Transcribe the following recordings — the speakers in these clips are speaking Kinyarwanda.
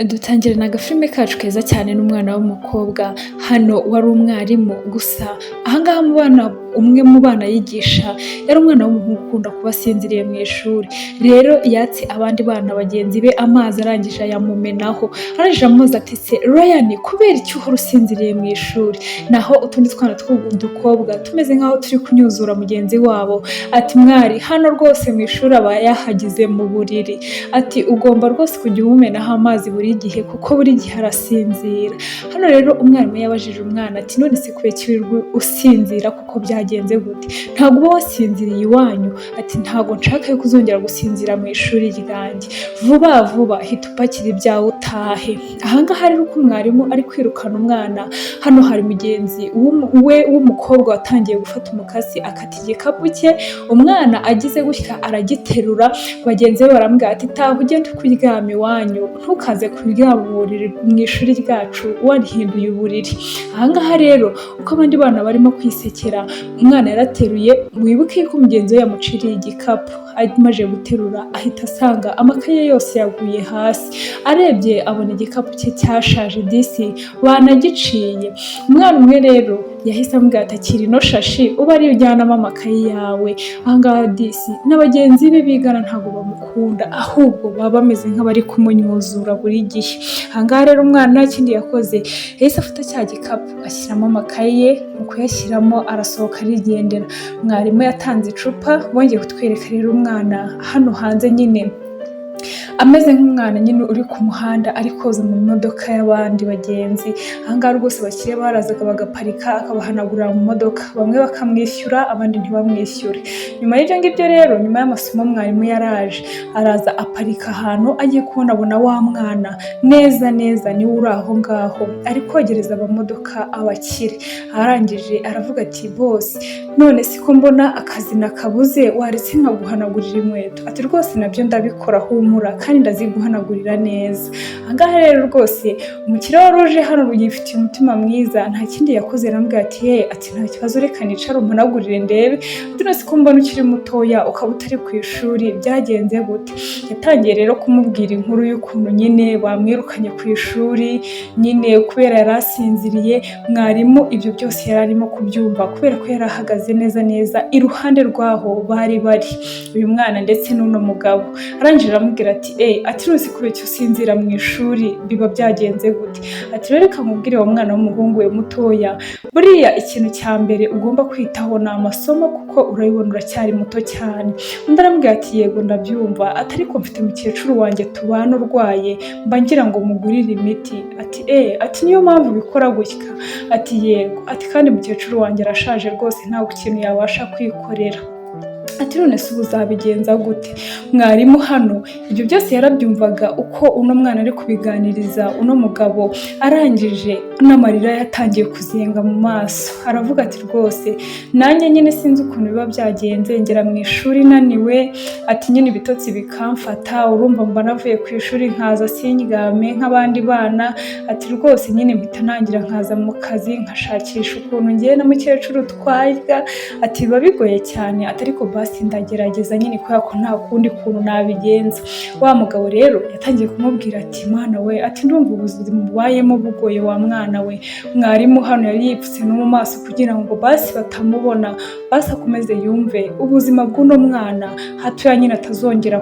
Dutangirana agafilme kacu keza cyane n'umwana w'umukobwa, hano wari umwarimu gusa ahangaha umwe mu bana yigisha yari umwana w'umuhungu ukunda kuba asinziriye mu ishuri, rero yatse abandi bana bagenzi be amazi arangije ayamumenaho, arangije amubaza ati se Ryan kubera iki uhora usinziriye mu ishuri? Naho utundi twana tw'udukobwa tumeze nk'aho turi kunyuzura mugenzi wabo, ati mwari hano rwose mu ishuri aba yahagize mu buriri, ati ugomba rwose kujya umumenaho amazi buri gihe kuko buri gihe arasinzira. Hano rero umwarimu yabajije umwana ati none se kubera iki wirirwa usinzira kuko byagenze gute? Ntabwo uba wasinziriye iwanyu? Ati ntabwo nshaka yuko uzongera gusinzira mu ishuri ryanjye, vuba vuba hita upakira ibyawe utahe. Ahangaha rero uko umwarimu ari kwirukana umwana, hano hari mugenzi we w'umukobwa watangiye gufata umukasi akata igikapu cye, umwana agize gutya aragiterura, bagenzi be baramubwira ati taha ugende kuryama iwanyu, ntukaze kuryama mu ishuri ryacu warihinduye uburiri. Ahangaha rero uko abandi bana barimo kwisekera, umwana yarateruye, wibuke ko mugenzi we yamuciriye igikapu, amaze guterura ahita asanga amakaye yose yaguye hasi, arebye abona igikapu cye cyashaje disi banagiciye. Umwana umwe rero yahise amubwira ati akira ino shashi uba ariyo ujyanamo amakaye yawe. Ahangaha disi na bagenzi be bigana ntabwo bamukunda, ahubwo baba bameze nk'abari kumunyuzura buri gihe. Ahangaha rero umwana nta kindi yakoze, yahise afata cya gikapu ashyiramo amakaye ye, mu kuyashyiramo arasohoka arigendera. Mwarimu yatanze icupa, bongeye kutwereka rero umwana hano hanze nyine ameze nk'umwana nyine uri ku muhanda ari koza mu modoka y'abandi bagenzi. Ahangaha rwose abakiriya barazaga bagaparika akabahanagurira mu modoka, bamwe bakamwishyura abandi ntibamwishyure. Nyuma y'ibyo ngibyo rero, nyuma y'amasomo mwarimu yaraje araza aparika ahantu, agiye kubona abona wa mwana neza neza niwe uri aho ngaho ari kogereza amamodoka abakire. Arangije aravuga ati bose none siko mbona akazi nakabuze, waretse nkaguhanagurira inkweto? Ati rwose nabyo ndabikora humura kandi ndaziguhanagurira neza. Ahangaha rero rwose umukire wari uje hano yifitiye umutima mwiza, nta kindi yakoze, aramubwira ati ati nta kibazo reka nicare umpanagurire ndebe, ati none siko mbona ukiri mutoya ukaba utari ku ishuri byagenze gute? Yatangiye rero kumubwira inkuru y'ukuntu nyine bamwirukanye ku ishuri nyine kubera yari asinziriye. Mwarimu ibyo byose yari arimo kubyumva kubera ko yari ahagaze neza neza iruhande rwaho bari bari uyu mwana ndetse n'uno mugabo. Arangije aramubwira ati ati none kubera icyo usinzira mu ishuri biba byagenze gute? Ati rero reka nkubwire wa mwana w'umuhungu we mutoya, buriya ikintu cya mbere ugomba kwitaho ni amasomo kuko urabibona uracyari muto cyane. Undi aramubwira ati yego ndabyumva, ati ariko mfite mukecuru wanjye tubana urwaye, mba ngira ngo mugurire imiti. Ati ati niyo mpamvu bikora gutya? Ati yego, ati kandi mukecuru wanjye arashaje rwose nta kintu yabasha kwikorera. Ati none se ubu uzabigenza gute? Mwarimu hano ibyo byose yarabyumvaga uko uno mwana ari kubiganiriza uno mugabo, arangije n'amarira yatangiye kuzenga mu maso. Aravuga ati rwose nanjye nyine sinzi ukuntu biba byagenze, ngera mu ishuri naniwe, ati nyine ibitotsi bikamfata, urumva mba navuye ku ishuri nkaza sindyame nk'abandi bana, ati rwose nyine mpita ntangira nkaza mu kazi nkashakisha ukuntu ngiye na mukecuru twarya, ati biba bigoye cyane, ati ariko basi ndagerageza nyine kubera ko nta kundi kuntu nabigenza. Wa mugabo rero yatangiye kumubwira ati mwana we, ati ndumva ubuzima bubayemo bugoye wa mwana we. Mwarimu hano yari yipfutse no mu maso kugira ngo basi batamubona, basi akomeze yumve ubuzima bw'uno mwana, hatoya nyine atazongera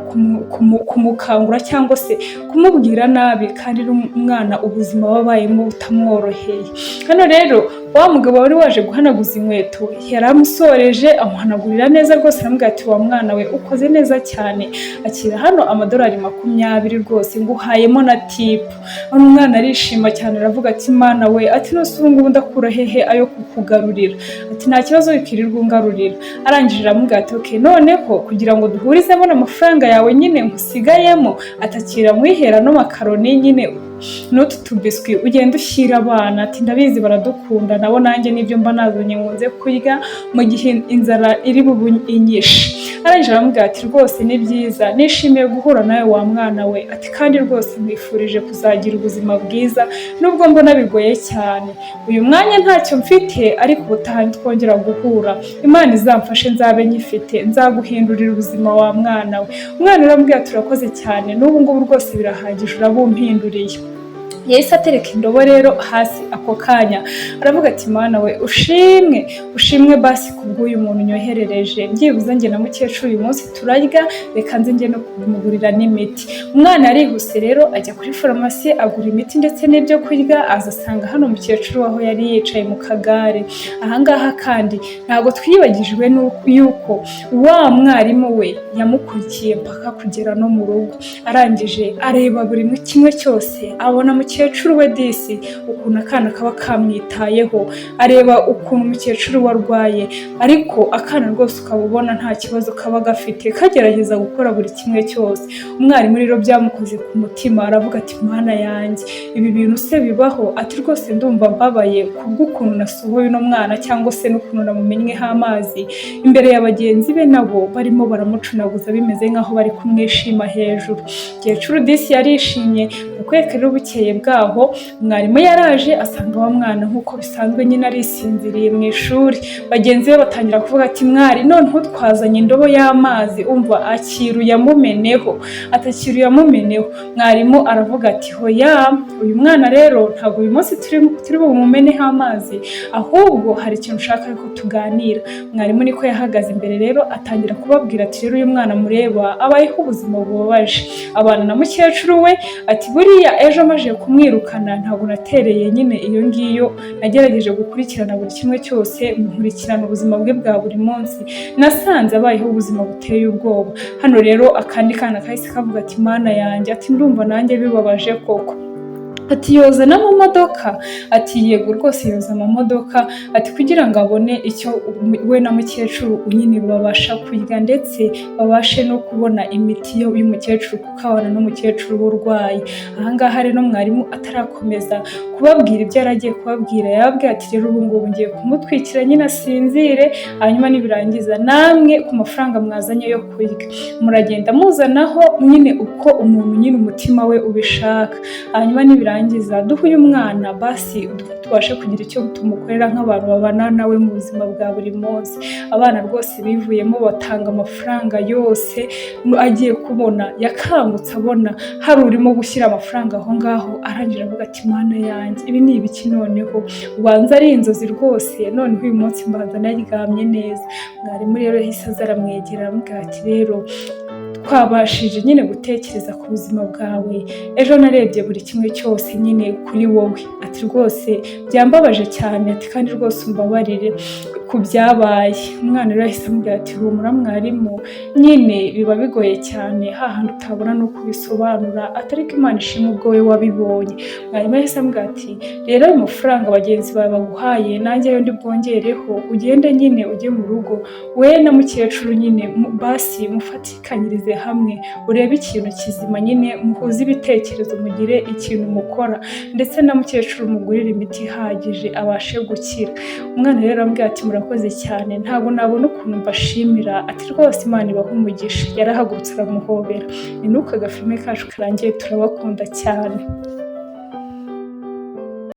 kumukangura cyangwa se kumubwira nabi kandi umwana ubuzima babayemo butamworoheye. Hano rero wa mugabo wari waje guhanaguza inkweto yaramusoreje amuhanagurira neza rwose, aramubwira ati wa mwana we ukoze neza cyane, akira hano amadolari 20 rwose nguhayemo na tipu. Hano umwana arishima cyane aravuga ati mwana we, ati nose ubu ngubu ndakura hehe ayo kukugarurira? Ati nta kibazo wikirirwa ungarurira. Arangije aramubwira ati okay noneho kugira ngo duhurizemo n'amafaranga yawe nyine nkusigayemo, atakira mwihera no makaroni nyine n'utu tubiswi ugenda ushyira abana, ati ndabizi baradukunda nabo nanjye nibyo mba nazanye nkunze kurya mu gihe inzara iri bubunyishe. arangije aramubwira ati rwose ni byiza, nishimiye guhura nawe wa mwana we, ati kandi rwose nkwifurije kuzagira ubuzima bwiza nubwo mbona bigoye cyane, uyu mwanya ntacyo mfite ariko ubutaha twongera guhura Imana izamfashe nzabe nyifite, nzaguhindurira ubuzima wa mwana we. Umwana aramubwira turakoze cyane, n'ubu ngubu rwose birahagije urabumpinduriye. Yahise atereka indobo rero hasi ako kanya, aravuga ati Mana we ushimwe basi kubw'uyu muntu nyoherereje, byibuze njye na mukecuru uyu munsi turarya, reka nze njye no kumugurira n'imiti. Umwana yarihuse rero ajya kuri farumasi agura imiti ndetse n'ibyo kurya, aza asanga hano mukecuru aho yari yicaye mu kagare. Ahangaha kandi ntabwo twibagijwe yuko wa mwarimu we yamukurikiye mpaka kugera no mu rugo, arangije areba buri kimwe cyose, abona mukecuru we disi ukuntu akana kaba kamwitayeho, areba ukuntu umukecuru warwaye, ariko akana rwose ukaba ubona nta kibazo kaba gafite, kagerageza gukora buri kimwe cyose. Umwarimu rero byamukoze ku mutima, aravuga ati Mana yanjye ibi bintu se bibaho? Ati rwose ndumva mbabaye kubw'ukuntu nasohoye uno mwana cyangwa se n'ukuntu namumenyeho amazi imbere ya bagenzi be, nabo barimo baramucunaguza bimeze nk'aho bari kumwishima hejuru. Mukecuru disi yarishimye, ukwereka rero bukeye bwaho mwarimu yaraje asanga wa mwana nk'uko bisanzwe nyine arisinziriye mu ishuri. Bagenzi be batangira kuvuga ati mwari noneho twazanye indobo y'amazi, umva akiruye amumeneho, atakiruye amumeneho. Mwarimu aravuga ati hoya, uyu mwana rero ntabwo uyu munsi turi bumumeneho amazi, ahubwo hari ikintu ushaka ko tuganira. Mwarimu niko yahagaze imbere rero atangira kubabwira ati rero uyu mwana mureba abayeho ubuzima bubabaje, abana na mukecuru we, ati buriya ejo amaze kumwirukana ntabwo natereye nyine iyo ngiyo, nagerageje gukurikirana buri kimwe cyose, nkurikirana ubuzima bwe bwa buri munsi, nasanze abayeho ubuzima buteye ubwoba. Hano rero akandi kana kahise kavuga ati Mana yanjye, ati ndumva nanjye bibabaje koko. Ati yoza n'amamodoka? Ati yego rwose yoza amamodoka, ati kugira ngo abone icyo we na mukecuru nyine babasha kurya ndetse babashe no kubona imiti y'umukecuru kuko abana n'umukecuru urwaye. Ahangaha rero mwarimu atarakomeza kubabwira ibyo yaragiye kubabwira, yababwiye ati rero ubu ngubu ngiye kumutwikira nyine asinzire, hanyuma nibirangiza namwe ku mafaranga mwazanye yo kurya muragenda muzanaho nyine uko umuntu nyine umutima we ubishaka, hanyuma nibirangiza duhe uyu mwana basi tubashe kugira icyo tumukorera nk'abantu babana nawe mu buzima bwa buri munsi. Abana rwose bivuyemo batanga amafaranga yose, agiye kubona yakangutse abona hari urimo gushyira amafaranga aho ngaho, arangira avuga ati Mana yanjye ibi ni ibiki noneho, ubanza ari inzozi rwose, noneho uyu munsi mbanza naryamye neza. Mwarimu rero yahise aza aramwegera aramubwira ati rero twabashije nyine gutekereza ku buzima bwawe, ejo narebye buri kimwe cyose nyine kuri wowe, ati rwose byambabaje cyane, ati kandi rwose umbabarire ku byabaye. Umwana rero yahise amubwira ati humura mwarimu, nyine biba bigoye cyane hahandi utabona no kubisobanura, atari ko Imana ishimwe ubwo we wabibonye. Mwarimu yahise amubwira ati rero ayo mafaranga bagenzi bawe baguhaye nanjye ayo ndi bwongereho, ugende nyine ujye mu rugo we na mukecuru nyine basi mufatikanyirize hamwe, urebe ikintu kizima nyine muhuze ibitekerezo, mugire ikintu mukora ndetse na mukecuru mugurire imiti ihagije abashe gukira. Umwana rero arambwira ati murakoze cyane, ntabwo nabona ukuntu mbashimira, ati rwose Imana ibahe umugisha. Yarahagurutse aramuhobera. Ni nuko agafilme kacu karangiye, turabakunda cyane.